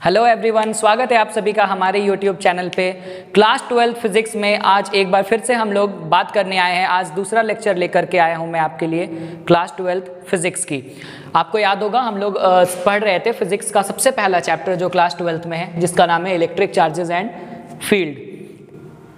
Hello everyone, स्वागत है आप सभी का हमारे यूट्यूब चैनल पे। क्लास 12 फिजिक्स में आज एक बार फिर से हम लोग बात करने आए हैं। आज दूसरा लेक्चर लेकर के आया हूं मैं आपके लिए क्लास 12 फिजिक्स की। आपको याद होगा हम लोग पढ़ रहे थे फिजिक्स का सबसे पहला चैप्टर जो क्लास 12 में है, जिसका नाम है electric charges and field.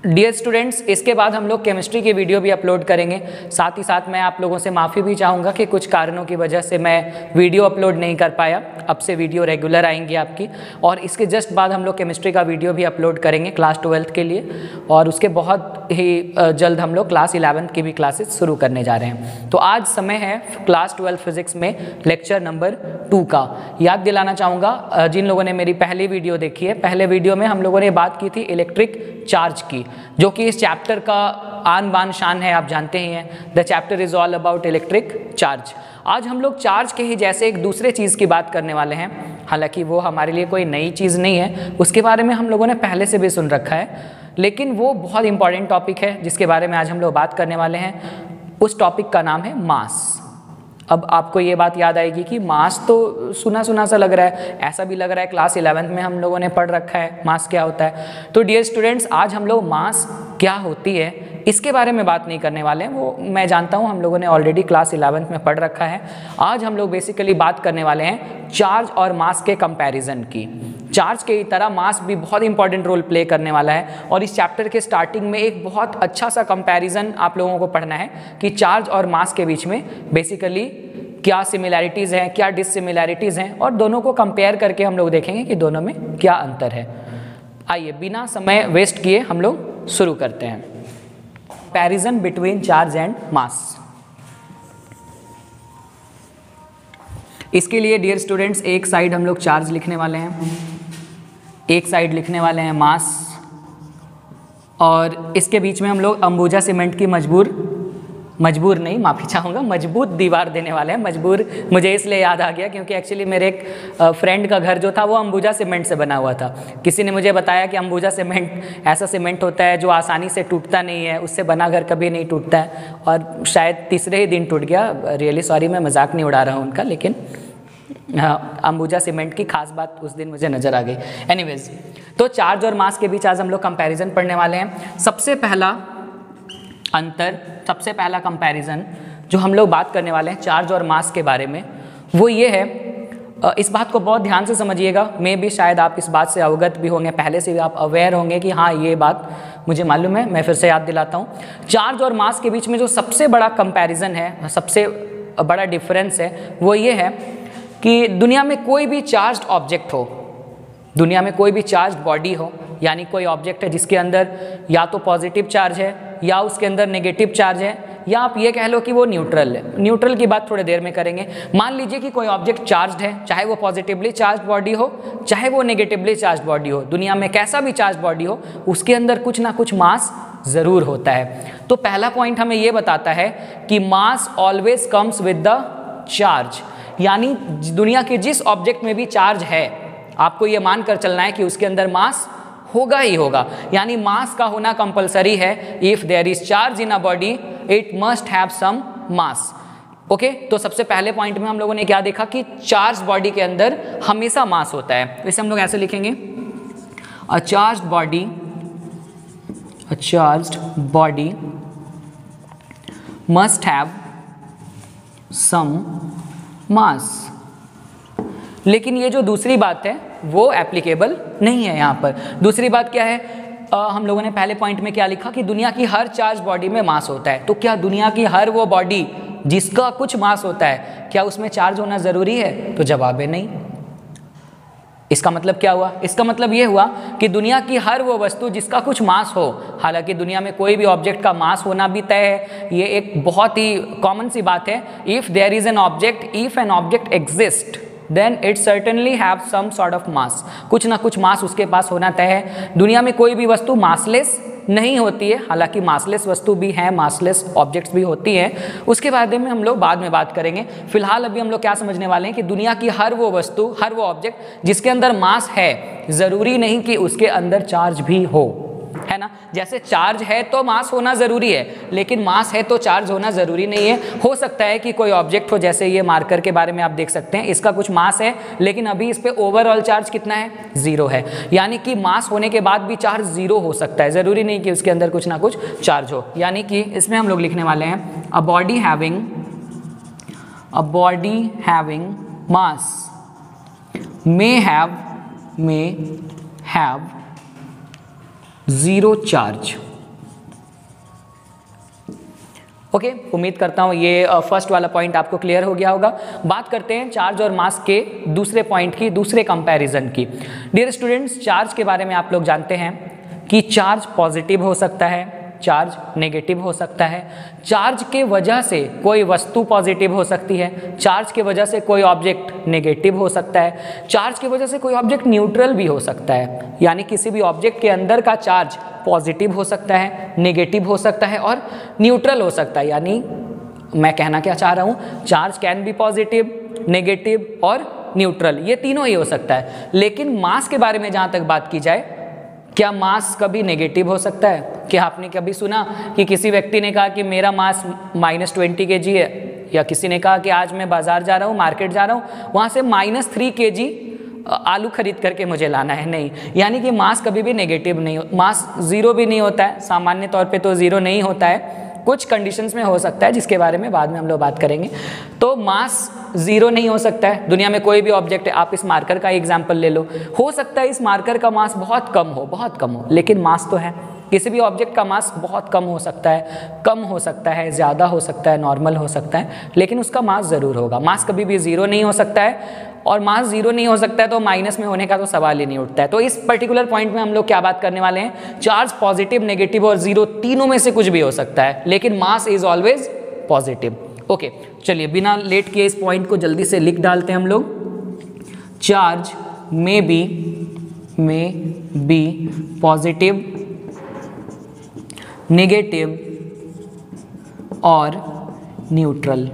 Dear students, इसके बाद हम लोग केमिस्ट्री की वीडियो भी अपलोड करेंगे। साथ ही साथ मैं आप लोगों से माफ़ी भी चाहूँगा कि कुछ कारणों की वजह से मैं वीडियो अपलोड नहीं कर पाया। अब से वीडियो रेगुलर आएंगी आपकी, और इसके जस्ट बाद हम लोग केमिस्ट्री का वीडियो भी अपलोड करेंगे क्लास 12 के लिए, और उसके बहुत ही जल्द हम लोग क्लास 11 की भी क्लासेस शुरू करने जा रहे हैं। तो आज समय है क्लास 12 फिजिक्स में लेक्चर नंबर 2 का। याद दिलाना चाहूँगा जिन लोगों ने मेरी पहली वीडियो देखी है, पहले वीडियो में हम लोगों ने बात की थी इलेक्ट्रिक चार्ज की, जो कि इस चैप्टर का आन बान शान है, आप जानते ही हैं। The chapter is all about electric charge. आज हम लोग चार्ज के ही जैसे एक दूसरे चीज़ की बात करने वाले हैं। हालांकि वो हमारे लिए कोई नई चीज़ नहीं है, उसके बारे में हम लोगों ने पहले से भी सुन रखा है, लेकिन वो बहुत इंपॉर्टेंट टॉपिक है जिसके बारे में आज हम लोग बात करने वाले हैं। उस टॉपिक का नाम है मास। अब आपको ये बात याद आएगी कि मास तो सुना सुना सा लग रहा है, ऐसा भी लग रहा है क्लास 11 में हम लोगों ने पढ़ रखा है मास क्या होता है। तो डियर स्टूडेंट्स, आज हम लोग मास क्या होती है इसके बारे में बात नहीं करने वाले हैं। वो मैं जानता हूँ हम लोगों ने ऑलरेडी क्लास 11 में पढ़ रखा है। आज हम लोग बेसिकली बात करने वाले हैं चार्ज और मास के कंपैरिजन की। चार्ज की तरह मास भी बहुत इंपॉर्टेंट रोल प्ले करने वाला है, और इस चैप्टर के स्टार्टिंग में एक बहुत अच्छा सा कंपैरिजन आप लोगों को पढ़ना है कि चार्ज और मास के बीच में बेसिकली क्या सिमिलैरिटीज़ हैं, क्या डिससिमिलैरिटीज़ हैं, और दोनों को कंपेयर करके हम लोग देखेंगे कि दोनों में क्या अंतर है। आइए बिना समय वेस्ट किए हम लोग शुरू करते हैं। Comparison between charge and mass. इसके लिए डियर स्टूडेंट्स एक साइड हम लोग चार्ज लिखने वाले हैं, एक साइड लिखने वाले हैं मास, और इसके बीच में हम लोग अंबुजा सीमेंट की मजबूर नहीं, माफ़ी चाहूँगा, मजबूत दीवार देने वाले हैं। मजबूर मुझे इसलिए याद आ गया क्योंकि एक्चुअली मेरे एक फ्रेंड का घर जो था वो अंबुजा सीमेंट से बना हुआ था। किसी ने मुझे बताया कि अंबुजा सीमेंट ऐसा सीमेंट होता है जो आसानी से टूटता नहीं है, उससे बना घर कभी नहीं टूटता है, और शायद तीसरे ही दिन टूट गया। रियली सॉरी, मैं मजाक नहीं उड़ा रहा हूँ उनका, लेकिन अंबुजा सीमेंट की खास बात उस दिन मुझे नज़र आ गई। एनीवेज, तो चार्ज और मास के बीच आज हम लोग कंपैरिजन पढ़ने वाले हैं। सबसे पहला अंतर, सबसे पहला कंपैरिजन जो हम लोग बात करने वाले हैं चार्ज और मास के बारे में, वो ये है, इस बात को बहुत ध्यान से समझिएगा। मैं भी शायद आप इस बात से अवगत भी होंगे, पहले से भी आप अवेयर होंगे कि हाँ ये बात मुझे मालूम है, मैं फिर से याद दिलाता हूँ। चार्ज और मास के बीच में जो सबसे बड़ा कंपैरिजन है, सबसे बड़ा डिफरेंस है, वो ये है कि दुनिया में कोई भी चार्ज्ड ऑब्जेक्ट हो, दुनिया में कोई भी चार्ज्ड बॉडी हो, यानी कोई ऑब्जेक्ट है जिसके अंदर या तो पॉजिटिव चार्ज है या उसके अंदर नेगेटिव चार्ज है, या आप ये कह लो कि वो न्यूट्रल है। न्यूट्रल की बात थोड़ी देर में करेंगे। मान लीजिए कि कोई ऑब्जेक्ट चार्ज्ड है, चाहे वो पॉजिटिवली चार्ज बॉडी हो, चाहे वो नेगेटिवली चार्ज बॉडी हो, दुनिया में कैसा भी चार्ज बॉडी हो, उसके अंदर कुछ ना कुछ मास ज़रूर होता है। तो पहला पॉइंट हमें ये बताता है कि mass always comes with the charge, यानी दुनिया के जिस ऑब्जेक्ट में भी चार्ज है, आपको ये मानकर चलना है कि उसके अंदर मास होगा ही होगा, यानी मास का होना कंपलसरी है। If there is charge in a body it must have some mass. Okay, तो सबसे पहले पॉइंट में हम लोगों ने क्या देखा कि चार्ज बॉडी के अंदर हमेशा मास होता है। इसे हम लोग ऐसे लिखेंगे, a charged body must have some mass. लेकिन ये जो दूसरी बात है वो एप्लीकेबल नहीं है यहाँ पर। दूसरी बात क्या है, हम लोगों ने पहले पॉइंट में क्या लिखा कि दुनिया की हर चार्ज बॉडी में मास होता है। तो क्या दुनिया की हर वो बॉडी जिसका कुछ मास होता है, क्या उसमें चार्ज होना ज़रूरी है? तो जवाब है नहीं। इसका मतलब क्या हुआ? इसका मतलब ये हुआ कि दुनिया की हर वो वस्तु जिसका कुछ मास हो, हालांकि दुनिया में कोई भी ऑब्जेक्ट का मास होना भी तय है, ये एक बहुत ही कॉमन सी बात है। If there is an object, if an object exist then it certainly have some sort of mass, कुछ ना कुछ मास उसके पास होना तय है। दुनिया में कोई भी वस्तु मासलेस नहीं होती है, हालांकि मासलेस वस्तु भी हैं, मासलेस ऑब्जेक्ट्स भी होती हैं, उसके बारे में हम लोग बाद में बात करेंगे। फिलहाल अभी हम लोग क्या समझने वाले हैं कि दुनिया की हर वो वस्तु, हर वो ऑब्जेक्ट जिसके अंदर मास है, ज़रूरी नहीं कि उसके अंदर चार्ज भी हो। है ना। जैसे चार्ज है तो मास होना ज़रूरी है, लेकिन मास है तो चार्ज होना ज़रूरी नहीं है। हो सकता है कि कोई ऑब्जेक्ट हो, जैसे ये मार्कर के बारे में आप देख सकते हैं, इसका कुछ मास है लेकिन अभी इस पे ओवरऑल चार्ज कितना है, 0 है। यानी कि मास होने के बाद भी चार्ज 0 हो सकता है, ज़रूरी नहीं कि उसके अंदर कुछ ना कुछ चार्ज हो। यानी कि इसमें हम लोग लिखने वाले हैं a body having mass may have 0 charge. Okay, उम्मीद करता हूँ ये फर्स्ट वाला पॉइंट आपको क्लियर हो गया होगा। बात करते हैं चार्ज और मास के दूसरे पॉइंट की, दूसरे कंपैरिजन की। डियर स्टूडेंट्स, चार्ज के बारे में आप लोग जानते हैं कि चार्ज पॉजिटिव हो सकता है, चार्ज नेगेटिव हो सकता है। चार्ज के वजह से कोई वस्तु पॉजिटिव हो सकती है, चार्ज के वजह से कोई ऑब्जेक्ट नेगेटिव हो सकता है, चार्ज की वजह से कोई ऑब्जेक्ट न्यूट्रल भी हो सकता है। यानी किसी भी ऑब्जेक्ट के अंदर का चार्ज पॉजिटिव हो सकता है, नेगेटिव हो सकता है और न्यूट्रल हो सकता है। यानी मैं कहना क्या चाह रहा हूँ, charge can be positive, negative और न्यूट्रल, ये तीनों ही हो सकता है। लेकिन मास के बारे में जहाँ तक बात की जाए, क्या मास कभी नेगेटिव हो सकता है? क्या आपने कभी सुना कि किसी व्यक्ति ने कहा कि मेरा मास -20 kg है, या किसी ने कहा कि आज मैं बाजार जा रहा हूँ, मार्केट जा रहा हूँ, वहाँ से -3 kg आलू खरीद करके मुझे लाना है? नहीं। यानी कि मास कभी भी नेगेटिव नहीं हो, मास 0 भी नहीं होता है, सामान्य तौर पे तो 0 नहीं होता है, कुछ कंडीशंस में हो सकता है जिसके बारे में बाद में हम लोग बात करेंगे। तो मास 0 नहीं हो सकता है। दुनिया में कोई भी ऑब्जेक्ट है, आप इस मार्कर का एग्जाम्पल ले लो, हो सकता है इस मार्कर का मास बहुत कम हो, लेकिन मास तो है। किसी भी ऑब्जेक्ट का मास बहुत कम हो सकता है, ज़्यादा हो सकता है, नॉर्मल हो सकता है, लेकिन उसका मास ज़रूर होगा। मास कभी भी 0 नहीं हो सकता है, और मास 0 नहीं हो सकता है तो माइनस में होने का तो सवाल ही नहीं उठता है। तो इस पर्टिकुलर पॉइंट में हम लोग क्या बात करने वाले हैं, चार्ज पॉजिटिव, नेगेटिव और 0 तीनों में से कुछ भी हो सकता है, लेकिन मास इज ऑलवेज पॉजिटिव। ओके, चलिए बिना लेट किए इस पॉइंट को जल्दी से लिख डालते हैं हम लोग। चार्ज में बी पॉजिटिव, नेगेटिव और न्यूट्रल।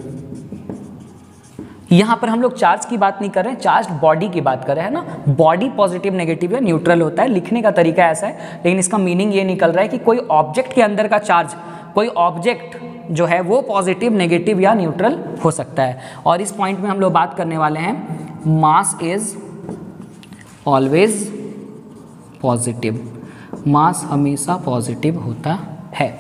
यहाँ पर हम लोग चार्ज की बात नहीं कर रहे हैं, चार्ज बॉडी की बात कर रहे हैं ना। बॉडी पॉजिटिव, नेगेटिव या न्यूट्रल होता है, लिखने का तरीका ऐसा है, लेकिन इसका मीनिंग ये निकल रहा है कि कोई ऑब्जेक्ट के अंदर का चार्ज, कोई ऑब्जेक्ट जो है वो पॉजिटिव, नेगेटिव या न्यूट्रल हो सकता है। और इस पॉइंट में हम लोग बात करने वाले हैं मास इज ऑलवेज पॉजिटिव, मास हमेशा पॉजिटिव होता है।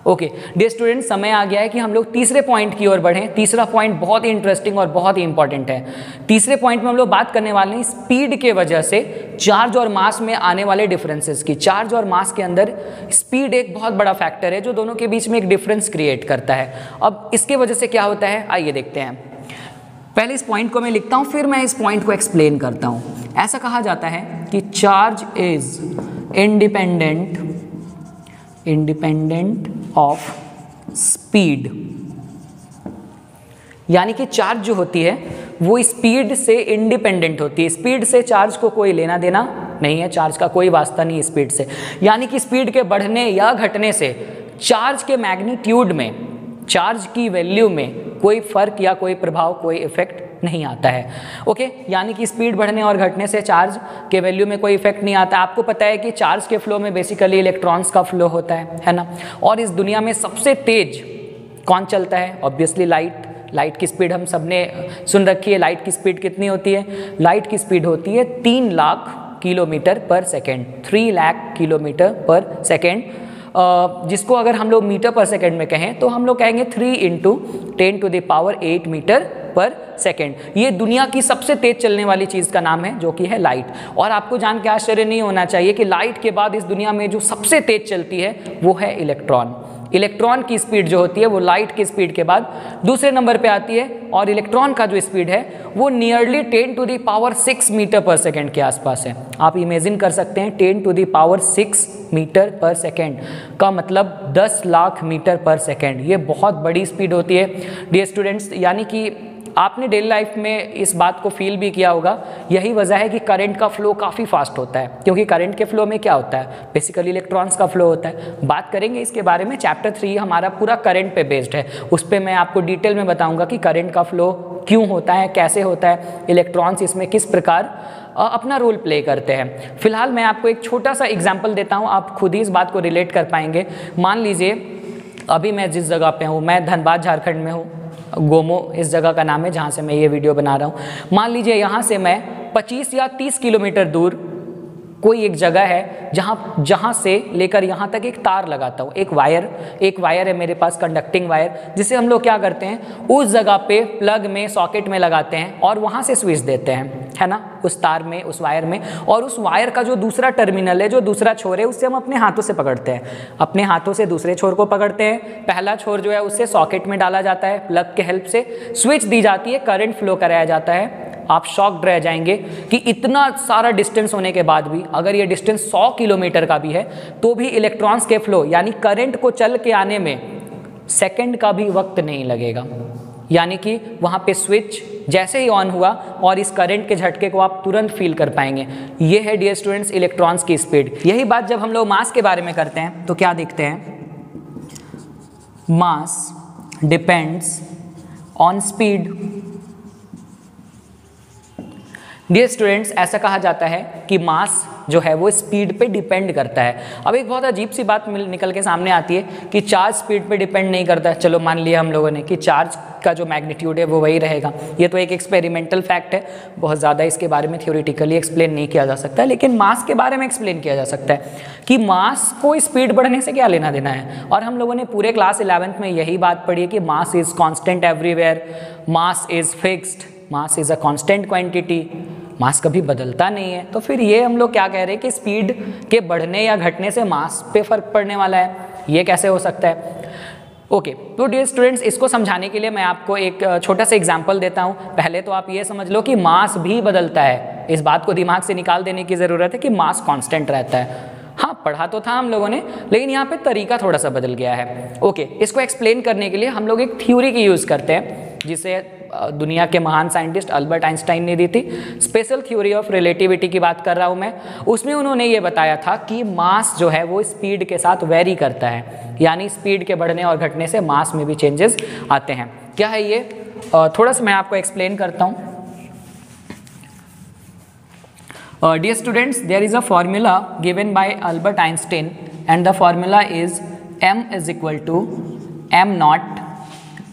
ओके डियर स्टूडेंट, समय आ गया है कि हम लोग तीसरे पॉइंट की ओर बढ़ें। तीसरा पॉइंट बहुत ही इंटरेस्टिंग और बहुत ही इंपॉर्टेंट है। तीसरे पॉइंट में हम लोग बात करने वाले हैं स्पीड के वजह से चार्ज और मास में आने वाले डिफरेंसेस की। चार्ज और मास के अंदर स्पीड एक बहुत बड़ा फैक्टर है जो दोनों के बीच में एक डिफरेंस क्रिएट करता है। अब इसके वजह से क्या होता है, आइए देखते हैं। पहले इस पॉइंट को मैं लिखता हूँ, फिर मैं इस पॉइंट को एक्सप्लेन करता हूँ। ऐसा कहा जाता है कि charge is independent of speed, यानी कि चार्ज जो होती है वो स्पीड से इंडिपेंडेंट होती है। स्पीड से चार्ज को कोई लेना देना नहीं है, चार्ज का कोई वास्ता नहीं है स्पीड से। यानी कि स्पीड के बढ़ने या घटने से चार्ज के मैग्नीट्यूड में, चार्ज की वैल्यू में कोई फर्क या कोई प्रभाव, कोई इफेक्ट नहीं आता है। ओके, यानी कि स्पीड बढ़ने और घटने से चार्ज के वैल्यू में कोई इफेक्ट नहीं आता। आपको पता है कि चार्ज के फ्लो में बेसिकली इलेक्ट्रॉन्स का फ्लो होता है ना। और इस दुनिया में सबसे तेज कौन चलता है? Obviously light. लाइट की स्पीड हम सबने सुन रखी है। लाइट की स्पीड कितनी होती है? लाइट की स्पीड होती है 3 लाख किलोमीटर पर सेकेंड, 3 लाख किलोमीटर पर सेकेंड, जिसको अगर हम लोग मीटर पर सेकेंड में कहें तो हम लोग कहेंगे 3 × 10⁸ मीटर पर सेकेंड। ये दुनिया की सबसे तेज चलने वाली चीज़ का नाम है, जो कि है लाइट। और आपको जान के आश्चर्य नहीं होना चाहिए कि लाइट के बाद इस दुनिया में जो सबसे तेज चलती है वो है इलेक्ट्रॉन। इलेक्ट्रॉन की स्पीड जो होती है वो लाइट की स्पीड के बाद दूसरे नंबर पे आती है, और इलेक्ट्रॉन का जो स्पीड है वो नियरली 10⁶ मीटर पर सेकेंड के आसपास है। आप इमेजिन कर सकते हैं 10⁶ मीटर पर सेकेंड का मतलब 10 लाख मीटर पर सेकेंड। ये बहुत बड़ी स्पीड होती है डियर स्टूडेंट्स। यानी कि आपने डेली लाइफ में इस बात को फील भी किया होगा, यही वजह है कि करंट का फ्लो काफ़ी फास्ट होता है, क्योंकि करंट के फ्लो में क्या होता है, बेसिकली इलेक्ट्रॉन्स का फ्लो होता है। बात करेंगे इसके बारे में, चैप्टर 3 हमारा पूरा करंट पे बेस्ड है, उस पर मैं आपको डिटेल में बताऊंगा कि करंट का फ्लो क्यों होता है, कैसे होता है, इलेक्ट्रॉन्स इसमें किस प्रकार अपना रोल प्ले करते हैं। फिलहाल मैं आपको एक छोटा सा एग्जाम्पल देता हूँ, आप खुद ही इस बात को रिलेट कर पाएंगे। मान लीजिए अभी मैं जिस जगह पे हूँ, मैं धनबाद झारखंड में हूँ, गोमो इस जगह का नाम है जहाँ से मैं ये वीडियो बना रहा हूँ। मान लीजिए यहाँ से मैं 25 या 30 किलोमीटर दूर कोई एक जगह है जहाँ से लेकर यहाँ तक एक तार लगाता हूँ, एक वायर है मेरे पास, कंडक्टिंग वायर, जिसे हम लोग क्या करते हैं उस जगह पे प्लग में सॉकेट में लगाते हैं और वहाँ से स्विच देते हैं, है ना, उस तार में, उस वायर में। और उस वायर का जो दूसरा टर्मिनल है, जो दूसरा छोर है, उससे हम अपने हाथों से पकड़ते हैं, अपने हाथों से दूसरे छोर को पकड़ते हैं। पहला छोर जो है उससे सॉकेट में डाला जाता है, प्लग के हेल्प से स्विच दी जाती है, करंट फ्लो कराया जाता है। आप शॉक्ड रह जाएंगे कि इतना सारा डिस्टेंस होने के बाद भी, अगर ये डिस्टेंस 100 किलोमीटर का भी है, तो भी इलेक्ट्रॉन्स के फ्लो यानी करंट को चल के आने में सेकंड का भी वक्त नहीं लगेगा। यानी कि वहाँ पे स्विच जैसे ही ऑन हुआ और इस करंट के झटके को आप तुरंत फील कर पाएंगे। ये है डियर स्टूडेंट्स इलेक्ट्रॉन्स की स्पीड। यही बात जब हम लोग मास के बारे में करते हैं तो क्या देखते हैं, mass depends on speed. Dear students, ऐसा कहा जाता है कि मास जो है वो स्पीड पे डिपेंड करता है। अब एक बहुत अजीब सी बात निकल के सामने आती है कि चार्ज स्पीड पे डिपेंड नहीं करता। चलो मान लिया हम लोगों ने कि चार्ज का जो मैग्नीट्यूड है वो वही रहेगा। ये तो एक एक्सपेरिमेंटल फैक्ट है, बहुत ज़्यादा इसके बारे में थ्योरेटिकली एक्सप्लेन नहीं किया जा सकता, लेकिन मास के बारे में एक्सप्लेन किया जा सकता है कि मास को स्पीड बढ़ने से क्या लेना देना है। और हम लोगों ने पूरे क्लास 11th में यही बात पढ़ी है कि mass is constant everywhere, mass is fixed, mass is a constant quantity, mass कभी बदलता नहीं है। तो फिर ये हम लोग क्या कह रहे हैं कि स्पीड के बढ़ने या घटने से मास पे फर्क पड़ने वाला है, ये कैसे हो सकता है। ओके, तो डियर स्टूडेंट्स, इसको समझाने के लिए मैं आपको एक छोटा सा एग्जांपल देता हूँ। पहले तो आप ये समझ लो कि मास भी बदलता है, इस बात को दिमाग से निकाल देने की ज़रूरत है कि मास कांस्टेंट रहता है। हाँ, पढ़ा तो था हम लोगों ने, लेकिन यहाँ पे तरीका थोड़ा सा बदल गया है। ओके, इसको एक्सप्लेन करने के लिए हम लोग एक थ्योरी की यूज़ करते हैं जिसे दुनिया के महान साइंटिस्ट अल्बर्ट आइंस्टाइन ने दी थी। स्पेशल थ्योरी ऑफ रिलेटिविटी की बात कर रहा हूँ मैं। उसमें उन्होंने ये बताया था कि मास जो है वो स्पीड के साथ वेरी करता है, यानी स्पीड के बढ़ने और घटने से मास में भी चेंजेस आते हैं। क्या है ये, थोड़ा सा मैं आपको एक्सप्लेन करता हूँ। Dear students, there is a formula given by Albert Einstein and the formula is m is equal to m naught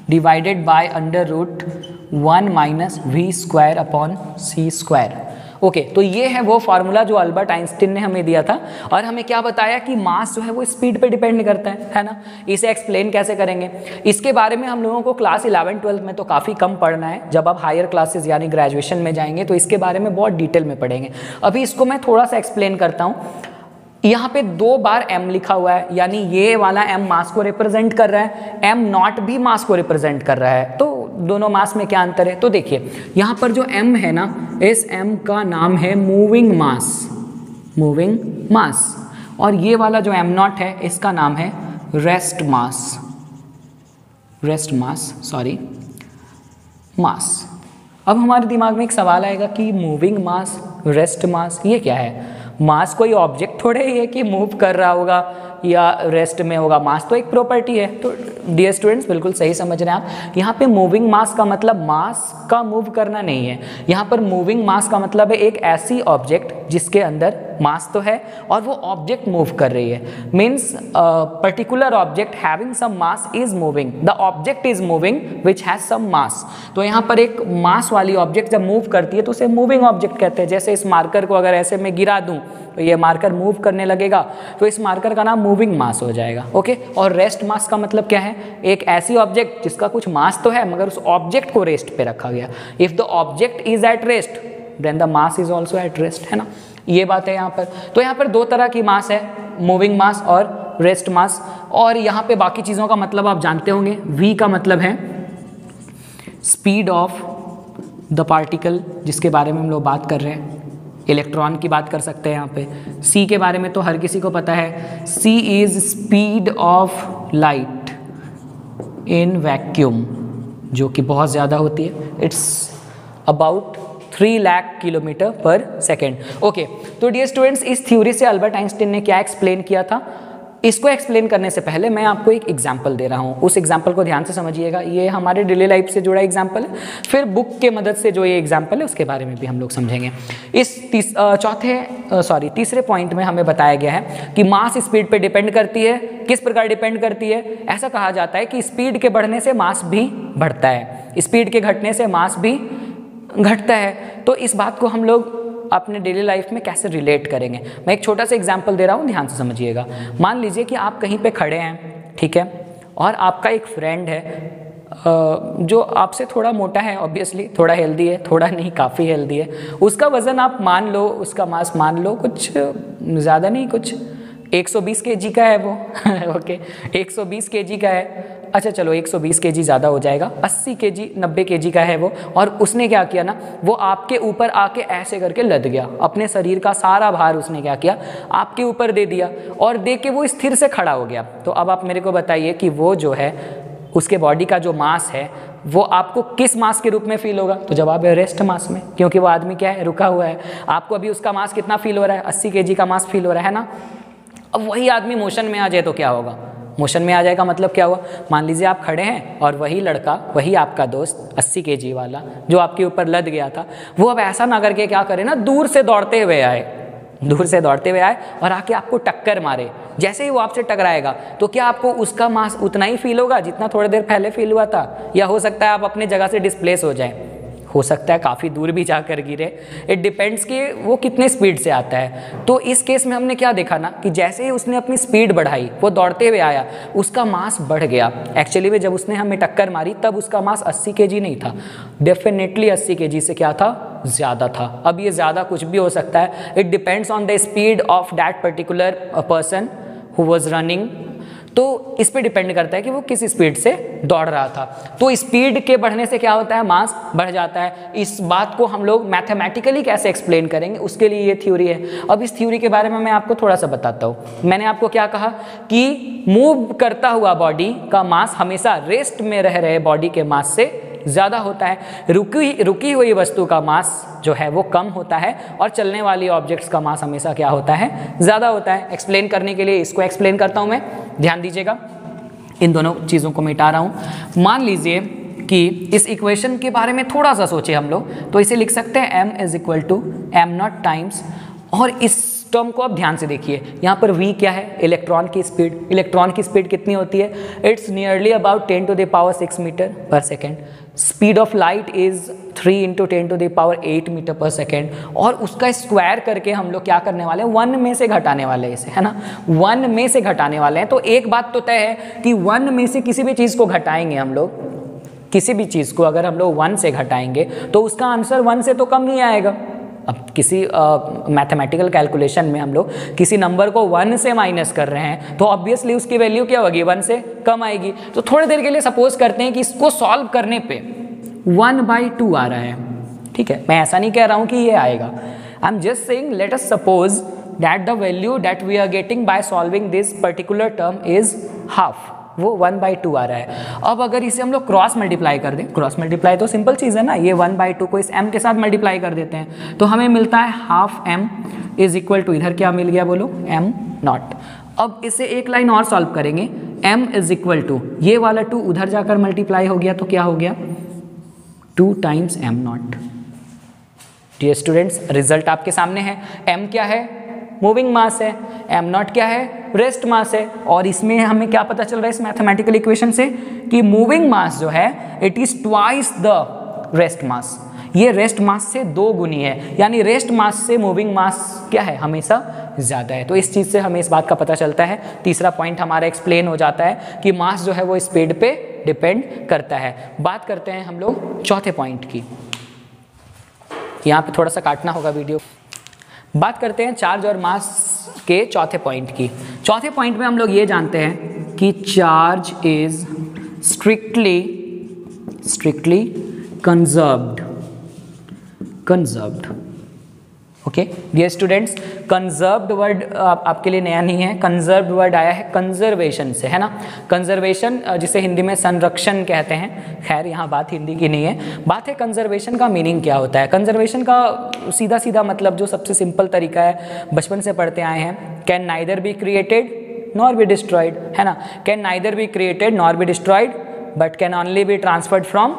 divided by under root 1 minus v square upon c square। Okay, तो ये है वो formula जो Albert Einstein ने हमें दिया था और हमें क्या बताया कि मास जो है वो स्पीड पे डिपेंड करता है ना। इसे एक्सप्लेन कैसे करेंगे, इसके बारे में हम लोगों को क्लास 11-12 में तो काफ़ी कम पढ़ना है। जब आप हायर क्लासेस यानी ग्रेजुएशन में जाएंगे तो इसके बारे में बहुत डिटेल में पढ़ेंगे। अभी इसको मैं थोड़ा सा एक्सप्लेन करता हूँ। यहाँ पे 2 बार m लिखा हुआ है, यानी ये वाला m मास को रिप्रेजेंट कर रहा है, m नॉट भी मास को रिप्रेजेंट कर रहा है। तो दोनों मास में क्या अंतर है, तो देखिए यहाँ पर जो m है ना, इस m का नाम है मूविंग मास, और ये वाला जो m नॉट है इसका नाम है रेस्ट मास। अब हमारे दिमाग में एक सवाल आएगा कि मूविंग मास, रेस्ट मास, ये क्या है। मास कोई ऑब्जेक्ट थोड़े ही है कि मूव कर रहा होगा या रेस्ट में होगा, मास तो एक प्रॉपर्टी है। तो डियर स्टूडेंट्स, बिल्कुल सही समझ रहे हैं आप। यहाँ पे मूविंग मास का मतलब मास का मूव करना नहीं है। यहाँ पर मूविंग मास का मतलब है एक ऐसी ऑब्जेक्ट जिसके अंदर मास तो है और वो ऑब्जेक्ट मूव कर रही है। Means particular object having some mass is moving, the object is moving which has some mass. तो यहाँ पर एक मास वाली ऑब्जेक्ट जब मूव करती है तो उसे मूविंग ऑब्जेक्ट कहते हैं। जैसे इस मार्कर को अगर ऐसे मैं गिरा दूं तो ये मार्कर मूव करने लगेगा, तो इस मार्कर का नाम मूविंग मास हो जाएगा। ओके, और रेस्ट मास का मतलब क्या है, एक ऐसी ऑब्जेक्ट जिसका कुछ मास तो है मगर उस ऑब्जेक्ट को रेस्ट पे रखा गया। If the object is at rest then the mass is also at rest, है ना। ये बात है यहाँ पर। तो यहाँ पर 2 तरह की मास है, मूविंग मास और रेस्ट मास। और यहाँ पे बाकी चीज़ों का मतलब आप जानते होंगे। v का मतलब है स्पीड ऑफ द पार्टिकल, जिसके बारे में हम लोग बात कर रहे हैं। इलेक्ट्रॉन की बात कर सकते हैं यहाँ पे। c के बारे में तो हर किसी को पता है, c is speed of light in vacuum. जो कि बहुत ज़्यादा होती है, इट्स अबाउट 3 लाख किलोमीटर पर सेकेंड। ओके, तो डियर स्टूडेंट्स, इस थ्योरी से अल्बर्ट आइंस्टीन ने क्या एक्सप्लेन किया था, इसको एक्सप्लेन करने से पहले मैं आपको एक एग्जाम्पल दे रहा हूँ, उस एग्जाम्पल को ध्यान से समझिएगा। ये हमारे डेली लाइफ से जुड़ा एग्जाम्पल है, फिर बुक के मदद से जो ये एग्जाम्पल है उसके बारे में भी हम लोग समझेंगे। इस तीसरे पॉइंट में हमें बताया गया है कि मास स्पीड पे डिपेंड करती है। किस प्रकार डिपेंड करती है? ऐसा कहा जाता है कि स्पीड के बढ़ने से मास भी बढ़ता है, स्पीड के घटने से मास भी घटता है। तो इस बात को हम लोग अपने डेली लाइफ में कैसे रिलेट करेंगे, मैं एक छोटा सा एग्जांपल दे रहा हूँ, ध्यान से समझिएगा। मान लीजिए कि आप कहीं पे खड़े हैं, ठीक है, और आपका एक फ्रेंड है जो आपसे थोड़ा मोटा है, ऑब्वियसली थोड़ा हेल्दी है, थोड़ा नहीं काफ़ी हेल्दी है। उसका वज़न आप मान लो, उसका मास मान लो कुछ ज़्यादा नहीं, कुछ 120 kg का है वो ओके 120 kg का है। अच्छा चलो 120 kg ज़्यादा हो जाएगा, 80 kg 90 kg का है वो। और उसने क्या किया ना, वो आपके ऊपर आके ऐसे करके लद गया, अपने शरीर का सारा भार उसने क्या किया, आपके ऊपर दे दिया, और दे के वो स्थिर से खड़ा हो गया। तो अब आप मेरे को बताइए कि वो जो है, उसके बॉडी का जो मास है वो आपको किस मास के रूप में फील होगा? तो जवाब है रेस्ट मास में, क्योंकि वो आदमी क्या है, रुका हुआ है। आपको अभी उसका मास कितना फील हो रहा है? 80 kg का मास फील हो रहा है ना। अब वही आदमी मोशन में आ जाए तो क्या होगा? मोशन में आ जाएगा मतलब क्या हुआ? मान लीजिए आप खड़े हैं और वही लड़का, वही आपका दोस्त 80 kg वाला जो आपके ऊपर लद गया था, वो अब ऐसा ना करके क्या करे ना, दूर से दौड़ते हुए आए और आके आपको टक्कर मारे। जैसे ही वो आपसे टकराएगा तो क्या आपको उसका मास उतना ही फील होगा जितना थोड़ी देर पहले फील हुआ था, या हो सकता है आप अपने जगह से डिस्प्लेस हो जाए, हो सकता है काफ़ी दूर भी जाकर गिरे। इट डिपेंड्स कि वो कितने स्पीड से आता है। तो इस केस में हमने क्या देखा ना कि जैसे ही उसने अपनी स्पीड बढ़ाई, वो दौड़ते हुए आया, उसका मास बढ़ गया। एक्चुअली में जब उसने हमें टक्कर मारी तब उसका मास 80 kg नहीं था, डेफिनेटली 80 kg से क्या था, ज़्यादा था। अब ये ज़्यादा कुछ भी हो सकता है, it depends on the speed of that particular person who was running. तो इस पे डिपेंड करता है कि वो किस स्पीड से दौड़ रहा था। तो स्पीड के बढ़ने से क्या होता है, मास बढ़ जाता है। इस बात को हम लोग मैथमेटिकली कैसे एक्सप्लेन करेंगे, उसके लिए ये थ्योरी है। अब इस थ्योरी के बारे में मैं आपको थोड़ा सा बताता हूँ। मैंने आपको क्या कहा कि मूव करता हुआ बॉडी का मास हमेशा रेस्ट में रह रहे बॉडी के मास से ज़्यादा होता है, रुकी हुई वस्तु का मास जो है वो कम होता है, और चलने वाली ऑब्जेक्ट्स का मास हमेशा क्या होता है, ज़्यादा होता है। एक्सप्लेन करने के लिए इसको एक्सप्लेन करता हूँ मैं, ध्यान दीजिएगा। इन दोनों चीज़ों को मिटा रहा हूँ। मान लीजिए कि इस इक्वेशन के बारे में थोड़ा सा सोचे हम लोग, तो इसे लिख सकते हैं m = m0 टाइम्स, और इस टर्म को आप ध्यान से देखिए, यहाँ पर v क्या है, इलेक्ट्रॉन की स्पीड। इलेक्ट्रॉन की स्पीड कितनी होती है? It's nearly about 10⁻⁶ metre per second. Speed of light is 3 × 10⁸ metre per second. और उसका स्क्वायर करके हम लोग क्या करने वाले हैं, 1 में से घटाने वाले हैं इसे, है ना, 1 में से घटाने वाले हैं। तो एक बात तो तय है कि 1 में से किसी भी चीज़ को घटाएंगे हम लोग, किसी भी चीज़ को अगर हम लोग 1 से घटाएंगे तो उसका आंसर 1 से तो कम नहीं आएगा। अब किसी मैथमेटिकल कैलकुलेशन में हम लोग किसी नंबर को 1 से माइनस कर रहे हैं तो ऑब्वियसली उसकी वैल्यू क्या होगी, 1 से कम आएगी। तो थोड़ी देर के लिए सपोज करते हैं कि इसको सॉल्व करने पे 1/2 आ रहा है, ठीक है। मैं ऐसा नहीं कह रहा हूँ कि ये आएगा, I am just saying let us suppose that the value that we are getting by solving this particular term is half, वो 1/2 आ रहा है। अब अगर इसे हम लोग क्रॉस मल्टीप्लाई कर दें, क्रॉस मल्टीप्लाई तो सिंपल चीज़ है ना, ये 1/2 को इस m के साथ मल्टीप्लाई कर देते हैं तो हमें मिलता है ½ m = इधर क्या मिल गया बोलो, m0। अब इसे एक लाइन और सॉल्व करेंगे, m = ये वाला 2 उधर जाकर मल्टीप्लाई हो गया तो क्या हो गया, 2 × m0। डियर स्टूडेंट्स, रिजल्ट आपके सामने है। m क्या है, मूविंग मास है, m0 क्या है, रेस्ट मास है। और इसमें हमें क्या पता चल रहा है इस मैथमेटिकल इक्वेशन से कि मूविंग मास जो है it is twice the rest mass, ये रेस्ट मास से 2 गुनी है, यानी रेस्ट मास से मूविंग मास क्या है, हमेशा ज़्यादा है। तो इस चीज़ से हमें इस बात का पता चलता है, तीसरा पॉइंट हमारा एक्सप्लेन हो जाता है कि मास जो है वो स्पीड पे डिपेंड करता है। बात करते हैं हम लोग चौथे पॉइंट की, यहाँ पे थोड़ा सा काटना होगा वीडियो। बात करते हैं चार्ज और मास के चौथे पॉइंट की। चौथे पॉइंट में हम लोग ये जानते हैं कि charge is strictly conserved okay dear students, conserved word आपके लिए नया नहीं है। कंजर्व्ड वर्ड आया है कंजर्वेशन से, है ना। कंजर्वेशन जिसे हिंदी में संरक्षण कहते हैं, खैर यहाँ बात हिंदी की नहीं है, बात है कंजर्वेशन का मीनिंग क्या होता है। कंजर्वेशन का सीधा सीधा मतलब जो सबसे सिंपल तरीका है, बचपन से पढ़ते आए हैं, can neither be created nor be destroyed, है ना। Can neither be created nor be destroyed but can only be transferred from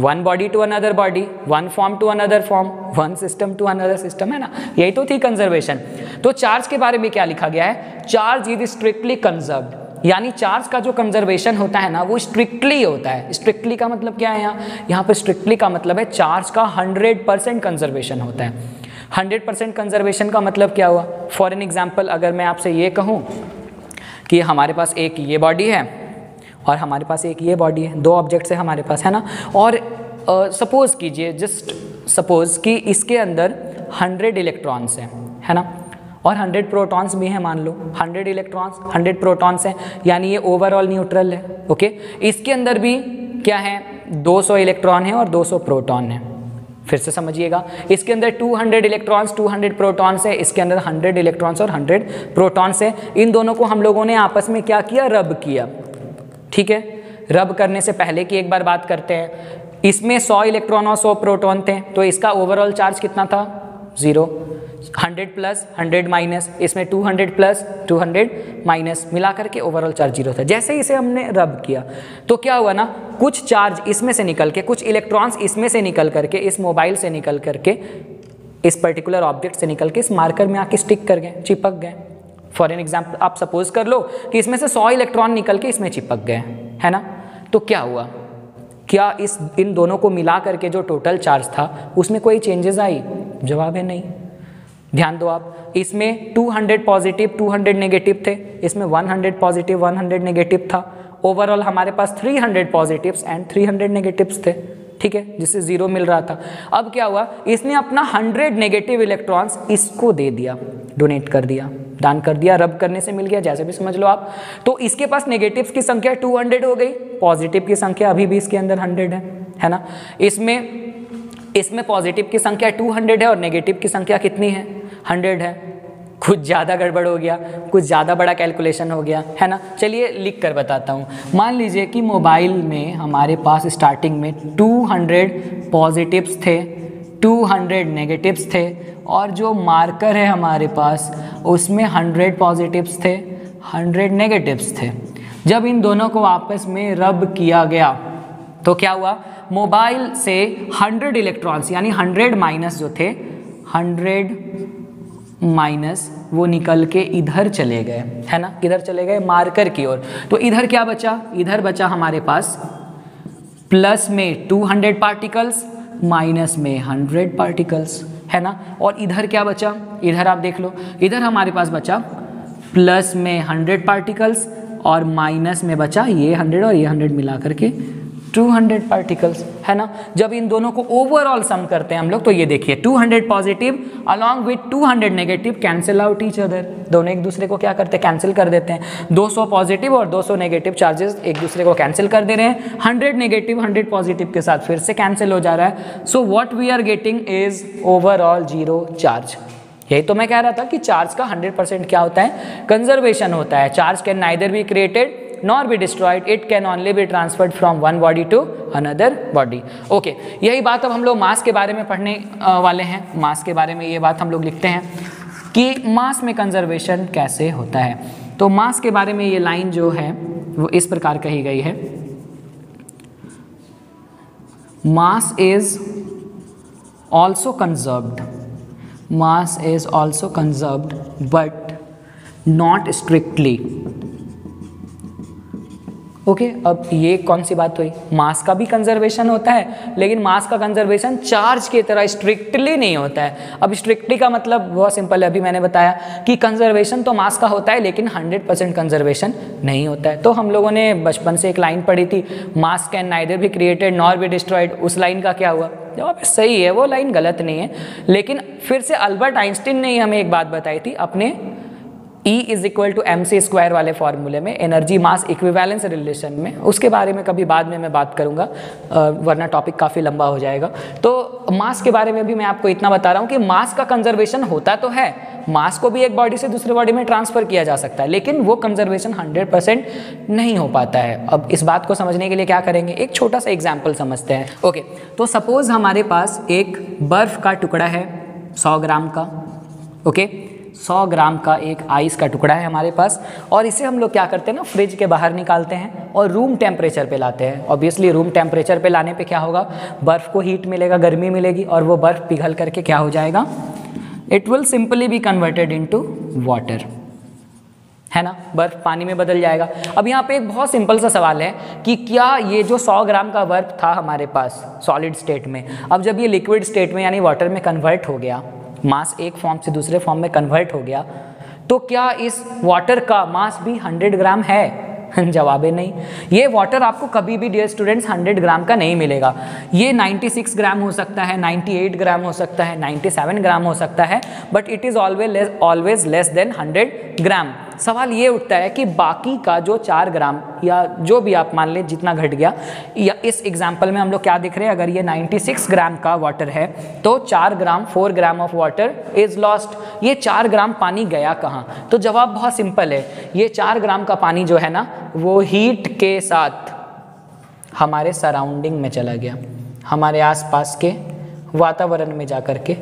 one body to another body, one form to another form, one system to another system, है ना। यही तो थी conservation. तो charge के बारे में क्या लिखा गया है, चार्ज इज स्ट्रिक्टली कंजर्व्ड, यानी चार्ज का जो कंजर्वेशन होता है ना वो स्ट्रिक्टली होता है। स्ट्रिक्टली का मतलब क्या है, यहाँ पे स्ट्रिक्टली का मतलब है चार्ज का 100% कंजर्वेशन होता है। 100% कंजर्वेशन का मतलब क्या हुआ, फॉर एन एग्जाम्पल अगर मैं आपसे ये कहूँ कि हमारे पास एक ये बॉडी है और हमारे पास एक ये बॉडी है, दो ऑब्जेक्ट्स है हमारे पास, है ना। और सपोज़ कीजिए, जस्ट सपोज़ कि इसके अंदर 100 इलेक्ट्रॉन्स हैं, है ना, और 100 प्रोटॉन्स भी हैं, मान लो 100 इलेक्ट्रॉन्स 100 प्रोटॉन्स हैं, यानी ये ओवरऑल न्यूट्रल है। ओके, इसके अंदर भी क्या है, 200 इलेक्ट्रॉन है और 200 प्रोटॉन है। फिर से समझिएगा, इसके अंदर 200 इलेक्ट्रॉन्स 200 प्रोटॉन्स है, इसके अंदर 100 इलेक्ट्रॉन्स और 100 प्रोटॉन्स है। इन दोनों को हम लोगों ने आपस में क्या किया, रब किया। ठीक है, रब करने से पहले की एक बार बात करते हैं। इसमें 100 इलेक्ट्रॉन और 100 प्रोटॉन थे, तो इसका ओवरऑल चार्ज कितना था, 0। 100 प्लस 100 माइनस, इसमें 200 प्लस 200 माइनस, मिला करके ओवरऑल चार्ज 0 था। जैसे ही इसे हमने रब किया तो क्या हुआ ना, कुछ चार्ज इसमें से निकल के, कुछ इलेक्ट्रॉन्स इसमें से निकल करके, इस मोबाइल से निकल करके, इस पर्टिकुलर ऑब्जेक्ट से निकल के इस मार्कर में आके स्टिक कर गए, चिपक गए। फॉर एन एग्जाम्पल आप सपोज कर लो कि इसमें से 100 इलेक्ट्रॉन निकल के इसमें चिपक गए, है ना। तो क्या हुआ, क्या इन दोनों को मिला करके जो टोटल चार्ज था उसमें कोई चेंजेस आई, जवाब है नहीं। ध्यान दो आप, इसमें 200 पॉजिटिव 200 नेगेटिव थे, इसमें 100 पॉजिटिव 100 नेगेटिव था। ओवरऑल हमारे पास 300 पॉजिटिव्स एंड 300 नेगेटिव्स थे, ठीक है, जिससे 0 मिल रहा था। अब क्या हुआ, इसने अपना 100 नेगेटिव इलेक्ट्रॉन्स इसको दे दिया, डोनेट कर दिया, दान कर दिया, रब करने से मिल गया, जैसे भी समझ लो आप। तो इसके पास नेगेटिव्स की संख्या 200 हो गई, पॉजिटिव की संख्या अभी भी इसके अंदर 100 है ना। इसमें पॉजिटिव की संख्या 200 है और नेगेटिव की संख्या कितनी है, 100 है। कुछ ज़्यादा गड़बड़ हो गया, कुछ ज़्यादा बड़ा कैलकुलेशन हो गया, है ना। चलिए लिख कर बताता हूँ। मान लीजिए कि मोबाइल में हमारे पास स्टार्टिंग में 200 पॉजिटिव्स थे, 200 नेगेटिव्स थे, और जो मार्कर है हमारे पास उसमें 100 पॉजिटिव्स थे 100 नेगेटिव्स थे। जब इन दोनों को आपस में रब किया गया तो क्या हुआ, मोबाइल से 100 इलेक्ट्रॉन्स यानी 100 माइनस जो थे, 100 माइनस वो निकल के इधर चले गए, है ना, किधर चले गए, मार्कर की ओर। तो इधर क्या बचा, इधर बचा हमारे पास प्लस में 200 पार्टिकल्स माइनस में 100 पार्टिकल्स, है ना। और इधर क्या बचा, इधर आप देख लो, इधर हमारे पास बचा प्लस में 100 पार्टिकल्स और माइनस में बचा ये 100 और ये 100 मिला करके 200 पार्टिकल्स, है ना। जब इन दोनों को ओवरऑल सम करते हैं हम लोग तो ये देखिए 200 positive along with 200 negative cancel out each other, दोनों एक दूसरे को क्या करते हैं, कैंसिल कर देते हैं। 200 पॉजिटिव और 200 नेगेटिव चार्जेस एक दूसरे को कैंसिल कर दे रहे हैं, 100 नेगेटिव 100 पॉजिटिव के साथ फिर से कैंसिल हो जा रहा है। So what we are getting is overall 0 charge. यही तो मैं कह रहा था कि चार्ज का 100% क्या होता है, कंजर्वेशन होता है। Charge can neither be created nor be destroyed, it can only be transferred from one body to another body. Okay, यही बात अब हम लोग मास के बारे में पढ़ने वाले हैं। मास के बारे में ये बात हम लोग लिखते हैं कि मास में कंजर्वेशन कैसे होता है। तो मास के बारे में ये लाइन जो है वो इस प्रकार कही गई है, मास is also conserved, mass is also conserved but not strictly. Okay, अब ये कौन सी बात हुई, मास का भी कंजर्वेशन होता है लेकिन मास का कंजर्वेशन चार्ज की तरह स्ट्रिक्टली नहीं होता है। अब स्ट्रिक्टली का मतलब बहुत सिंपल है, अभी मैंने बताया कि कंजर्वेशन तो मास का होता है लेकिन 100% कंजर्वेशन नहीं होता है। तो हम लोगों ने बचपन से एक लाइन पढ़ी थी, मास can neither be created nor be destroyed. उस लाइन का क्या हुआ, जवाब सही है, वो लाइन गलत नहीं है। लेकिन फिर से अल्बर्ट आइंस्टीन ने हमें एक बात बताई थी अपने E = mc² वाले फॉर्मूले में, एनर्जी मास इक्विवेलेंस रिलेशन में। उसके बारे में कभी बाद में मैं बात करूंगा, वरना टॉपिक काफ़ी लंबा हो जाएगा। तो मास के बारे में भी मैं आपको इतना बता रहा हूँ कि मास का कंजर्वेशन होता तो है, मास को भी एक बॉडी से दूसरे बॉडी में ट्रांसफर किया जा सकता है, लेकिन वो कंजर्वेशन 100% नहीं हो पाता है। अब इस बात को समझने के लिए क्या करेंगे, एक छोटा सा एग्जाम्पल समझते हैं। ओके, तो सपोज हमारे पास एक बर्फ का टुकड़ा है 100 ग्राम का। ओके, 100 ग्राम का एक आइस का टुकड़ा है हमारे पास, और इसे हम लोग क्या करते हैं ना, फ्रिज के बाहर निकालते हैं और रूम टेम्परेचर पे लाते हैं। ऑब्वियसली रूम टेम्परेचर पे लाने पे क्या होगा, बर्फ़ को हीट मिलेगा, गर्मी मिलेगी, और वो बर्फ़ पिघल करके क्या हो जाएगा, it will simply be converted into water, है ना, बर्फ़ पानी में बदल जाएगा। अब यहाँ पे एक बहुत सिंपल सा सवाल है कि क्या ये जो 100 ग्राम का बर्फ़ था हमारे पास सॉलिड स्टेट में, अब जब ये लिक्विड स्टेट में यानी वाटर में कन्वर्ट हो गया, मास एक फॉर्म से दूसरे फॉर्म में कन्वर्ट हो गया, तो क्या इस वाटर का मास भी 100 ग्राम है? जवाब है नहीं। ये वाटर आपको कभी भी डियर स्टूडेंट्स 100 ग्राम का नहीं मिलेगा। ये 96 ग्राम हो सकता है, 98 ग्राम हो सकता है, 97 ग्राम हो सकता है, but it is always less than 100 ग्राम। सवाल ये उठता है कि बाकी का जो 4 ग्राम या जो भी आप मान लें जितना घट गया, या इस एग्जाम्पल में हम लोग क्या देख रहे हैं, अगर ये 96 ग्राम का वाटर है तो 4 gram of water is lost. ये 4 ग्राम पानी गया कहाँ? तो जवाब बहुत सिंपल है, ये 4 ग्राम का पानी जो है ना, वो हीट के साथ हमारे सराउंडिंग में चला गया, हमारे आसपास के वातावरण में जा कर के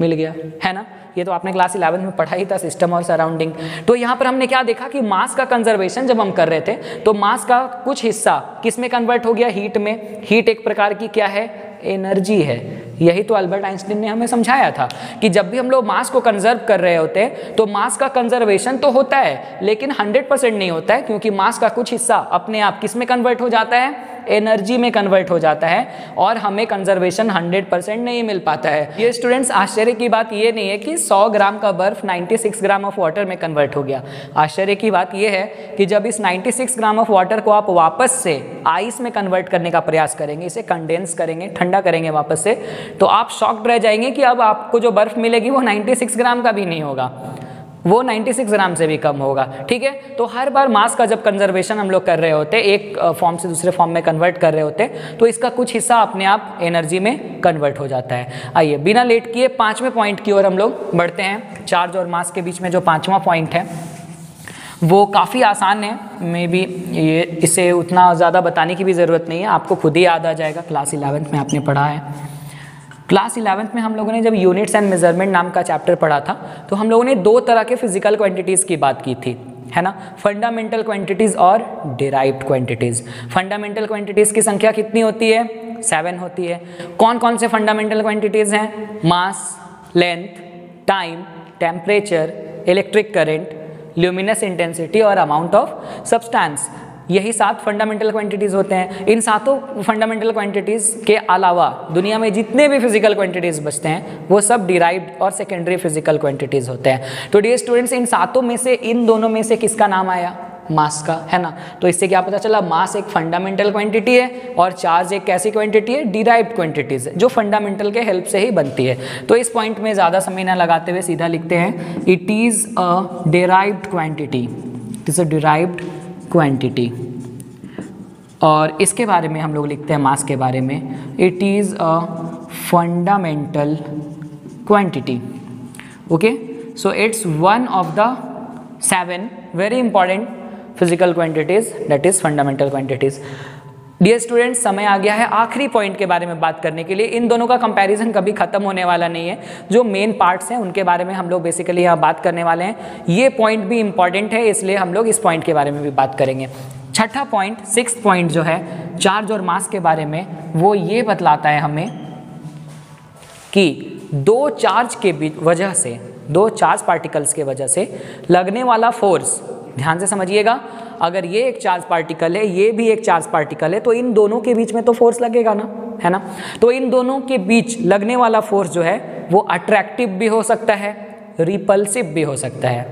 मिल गया, है ना। ये तो आपने क्लास 11 में पढ़ा ही था, सिस्टम और सराउंडिंग। तो यहाँ पर हमने क्या देखा कि मास का कंजर्वेशन जब हम कर रहे थे तो मास का कुछ हिस्सा किस में कन्वर्ट हो गया, हीट में। हीट एक प्रकार की क्या है, एनर्जी है। यही तो अल्बर्ट आइंस्टीन ने हमें समझाया था कि जब भी हम लोग मास को कंजर्व कर रहे होते हैं तो मास का कंजर्वेशन तो होता है लेकिन 100% नहीं होता है, क्योंकि मास का कुछ हिस्सा अपने आप किस में कन्वर्ट हो जाता है, एनर्जी में कन्वर्ट हो जाता है, और हमें कंजर्वेशन 100% नहीं मिल पाता है। ये स्टूडेंट्स आश्चर्य की बात ये नहीं है कि 100 ग्राम का बर्फ 96 ग्राम ऑफ वाटर में कन्वर्ट हो गया। आश्चर्य की बात ये है कि जब इस 96 ग्राम ऑफ वाटर को आप वापस से आइस में कन्वर्ट करने का प्रयास करेंगे, इसे कंडेंस करेंगे, ठंडा करेंगे वापस से, तो आप शॉक्ड रह जाएंगे कि अब आपको जो बर्फ मिलेगी वो 96 ग्राम का भी नहीं होगा, वो 96 ग्राम से भी कम होगा। ठीक है, तो हर बार मास का जब कंजर्वेशन हम लोग कर रहे होते, एक फॉर्म से दूसरे फॉर्म में कन्वर्ट कर रहे होते, तो इसका कुछ हिस्सा अपने आप एनर्जी में कन्वर्ट हो जाता है। आइए बिना लेट किए 5वें पॉइंट की ओर हम लोग बढ़ते हैं। चार्ज और मास के बीच में जो 5वां पॉइंट है वो काफ़ी आसान है, मे बी ये इसे उतना ज़्यादा बताने की भी ज़रूरत नहीं है, आपको खुद ही याद आ जाएगा, क्लास 11th में आपने पढ़ा है। क्लास 11th में हम लोगों ने जब यूनिट्स एंड मेजरमेंट नाम का चैप्टर पढ़ा था तो हम लोगों ने 2 तरह के फिजिकल क्वांटिटीज़ की बात की थी, है ना, फंडामेंटल क्वांटिटीज़ और डिराइव्ड क्वांटिटीज़। फंडामेंटल क्वांटिटीज़ की संख्या कितनी होती है, 7 होती है। कौन कौन से फंडामेंटल क्वांटिटीज़ हैं, mass, length, time, temperature, electric current, luminous intensity और अमाउंट ऑफ सब्सटेंस। यही 7 फंडामेंटल क्वांटिटीज़ होते हैं। इन 7 फंडामेंटल क्वांटिटीज़ के अलावा दुनिया में जितने भी फिजिकल क्वांटिटीज़ बचते हैं वो सब डिराइव्ड और सेकेंडरी फिजिकल क्वांटिटीज़ होते हैं। तो डियर स्टूडेंट्स, इन 7 में से इन दोनों में से किसका नाम आया, मास का, है ना। तो इससे क्या पता चला, मास एक फंडामेंटल क्वांटिटी है और चार्ज एक कैसी क्वांटिटी है, डिराइव्ड क्वांटिटीज़ है, जो फंडामेंटल के हेल्प से ही बनती है। तो इस पॉइंट में ज़्यादा समय ना लगाते हुए सीधा लिखते हैं, it is a derived quantity, it is a derived quantity. और इसके बारे में हम लोग लिखते हैं मास के बारे में, it is a fundamental quantity. Okay, so it's one of the 7 very important physical quantities, that is fundamental quantities. Dear students, समय आ गया है आखिरी पॉइंट के बारे में बात करने के लिए। इन दोनों का कंपैरिजन कभी खत्म होने वाला नहीं है। जो मेन पार्ट्स हैं उनके बारे में हम लोग बेसिकली यहाँ बात करने वाले हैं। ये पॉइंट भी इंपॉर्टेंट है, इसलिए हम लोग इस पॉइंट के बारे में भी बात करेंगे। छठा पॉइंट, 6th पॉइंट जो है चार्ज और मास के बारे में, वो ये बतलाता है हमें कि 2 चार्ज के वजह से, 2 चार्ज पार्टिकल्स के वजह से लगने वाला फोर्स, ध्यान से समझिएगा, अगर ये एक चार्ज पार्टिकल है, ये भी एक चार्ज पार्टिकल है, तो इन दोनों के बीच में तो फोर्स लगेगा ना, है ना। तो इन दोनों के बीच लगने वाला फोर्स जो है वो अट्रैक्टिव भी हो सकता है, रिपल्सिव भी हो सकता है।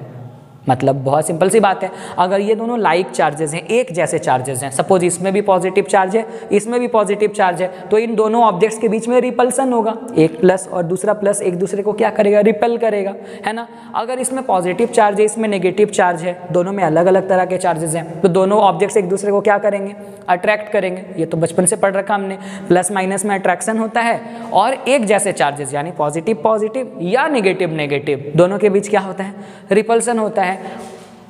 मतलब बहुत सिंपल सी बात है, अगर ये दोनों लाइक चार्जेस हैं, एक जैसे चार्जेस हैं, सपोज इसमें भी पॉजिटिव चार्ज है, इसमें भी पॉजिटिव चार्ज है, तो इन दोनों ऑब्जेक्ट्स के बीच में रिपल्सन होगा, एक प्लस और दूसरा प्लस एक दूसरे को क्या करेगा, रिपेल करेगा, है ना। अगर इसमें पॉजिटिव चार्ज है, इसमें नेगेटिव चार्ज है, दोनों में अलग अलग तरह के चार्जेस हैं, तो दोनों ऑब्जेक्ट्स एक दूसरे को क्या करेंगे, अट्रैक्ट करेंगे। ये तो बचपन से पढ़ रखा हमने, प्लस माइनस में अट्रैक्शन होता है, और एक जैसे चार्जेस यानी पॉजिटिव पॉजिटिव या नेगेटिव नेगेटिव, दोनों के बीच क्या होता है, रिपल्सन होता है,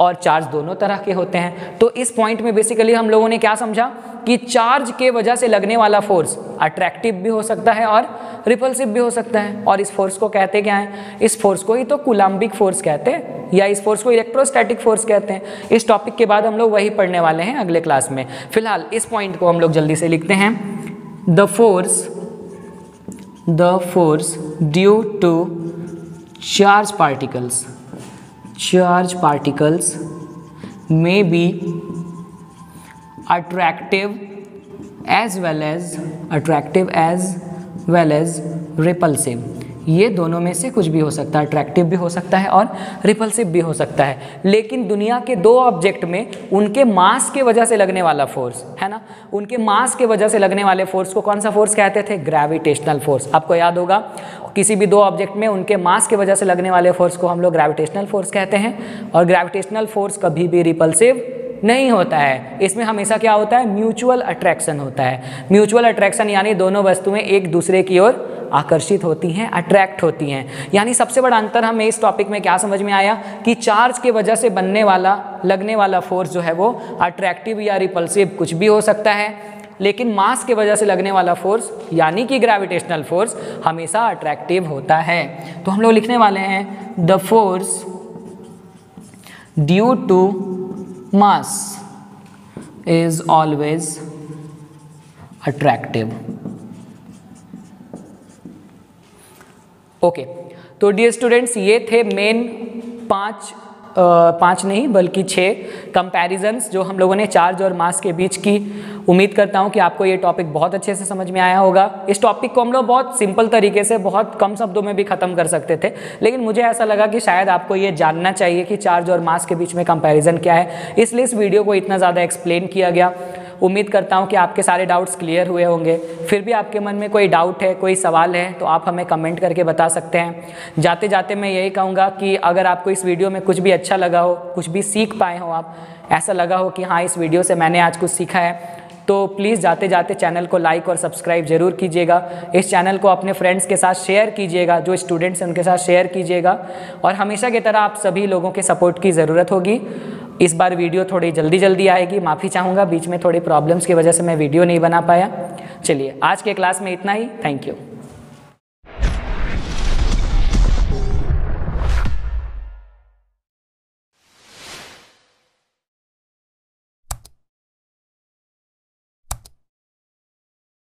और चार्ज दोनों तरह के होते हैं। तो इस पॉइंट में बेसिकली हम लोगों ने क्या समझा कि चार्ज के वजह से लगने वाला फोर्स अट्रैक्टिव भी हो सकता है और रिपल्सिव भी हो सकता है, और इस फोर्स को कहते क्या है, इस फोर्स को ही तो कूलम्बिक फोर्स कहते हैं, या इस फोर्स को इलेक्ट्रोस्टैटिक फोर्स कहते हैं। इस टॉपिक के बाद हम लोग वही पढ़ने वाले हैं अगले क्लास में। फिलहाल इस पॉइंट को हम लोग जल्दी से लिखते हैं, the force due to charge particles may be attractive as well as repulsive। ये दोनों में से कुछ भी हो सकता है, अट्रैक्टिव भी हो सकता है और रिपल्सिव भी हो सकता है। लेकिन दुनिया के दो ऑब्जेक्ट में उनके मास के वजह से लगने वाला फोर्स, है ना, उनके मास के वजह से लगने वाले फोर्स को कौन सा फोर्स कहते थे, ग्रेविटेशनल फोर्स। आपको याद होगा, किसी भी दो ऑब्जेक्ट में उनके मास के वजह से लगने वाले फोर्स को हम लोग ग्रेविटेशनल फोर्स कहते हैं, और ग्रेविटेशनल फोर्स कभी भी रिपल्सिव नहीं होता है। इसमें हमेशा क्या होता है, म्यूचुअल अट्रैक्शन होता है। म्यूचुअल अट्रैक्शन यानी दोनों वस्तुएं एक दूसरे की ओर आकर्षित होती हैं, अट्रैक्ट होती हैं। यानी सबसे बड़ा अंतर हमें इस टॉपिक में क्या समझ में आया कि चार्ज के वजह से लगने वाला फोर्स जो है वो अट्रैक्टिव या रिपल्सिव कुछ भी हो सकता है, लेकिन मास के वजह से लगने वाला फोर्स यानी कि ग्रेविटेशनल फोर्स हमेशा अट्रैक्टिव होता है। तो हम लोग लिखने वाले हैं, the force due to mass is always attractive. Okay, तो डियर स्टूडेंट्स, ये थे मेन पाँच नहीं बल्कि 6 कंपैरिजन्स जो हम लोगों ने चार्ज और मास के बीच की। उम्मीद करता हूँ कि आपको ये टॉपिक बहुत अच्छे से समझ में आया होगा। इस टॉपिक को हम लोग बहुत सिंपल तरीके से बहुत कम शब्दों में भी ख़त्म कर सकते थे, लेकिन मुझे ऐसा लगा कि शायद आपको ये जानना चाहिए कि चार्ज और मास के बीच में कंपैरिजन क्या है, इसलिए इस वीडियो को इतना ज़्यादा एक्सप्लेन किया गया। उम्मीद करता हूँ कि आपके सारे डाउट्स क्लियर हुए होंगे। फिर भी आपके मन में कोई डाउट है, कोई सवाल है, तो आप हमें कमेंट करके बता सकते हैं। जाते जाते मैं यही कहूँगा कि अगर आपको इस वीडियो में कुछ भी अच्छा लगा हो, कुछ भी सीख पाए हो, आप ऐसा लगा हो कि हाँ इस वीडियो से मैंने आज कुछ सीखा है, तो प्लीज़ जाते जाते चैनल को लाइक और सब्सक्राइब जरूर कीजिएगा। इस चैनल को अपने फ्रेंड्स के साथ शेयर कीजिएगा, जो स्टूडेंट्स हैं उनके साथ शेयर कीजिएगा, और हमेशा की तरह आप सभी लोगों के सपोर्ट की ज़रूरत होगी। इस बार वीडियो थोड़ी जल्दी आएगी, माफ़ी चाहूँगा, बीच में थोड़ी प्रॉब्लम्स की वजह से मैं वीडियो नहीं बना पाया। चलिए आज के क्लास में इतना ही, थैंक यू।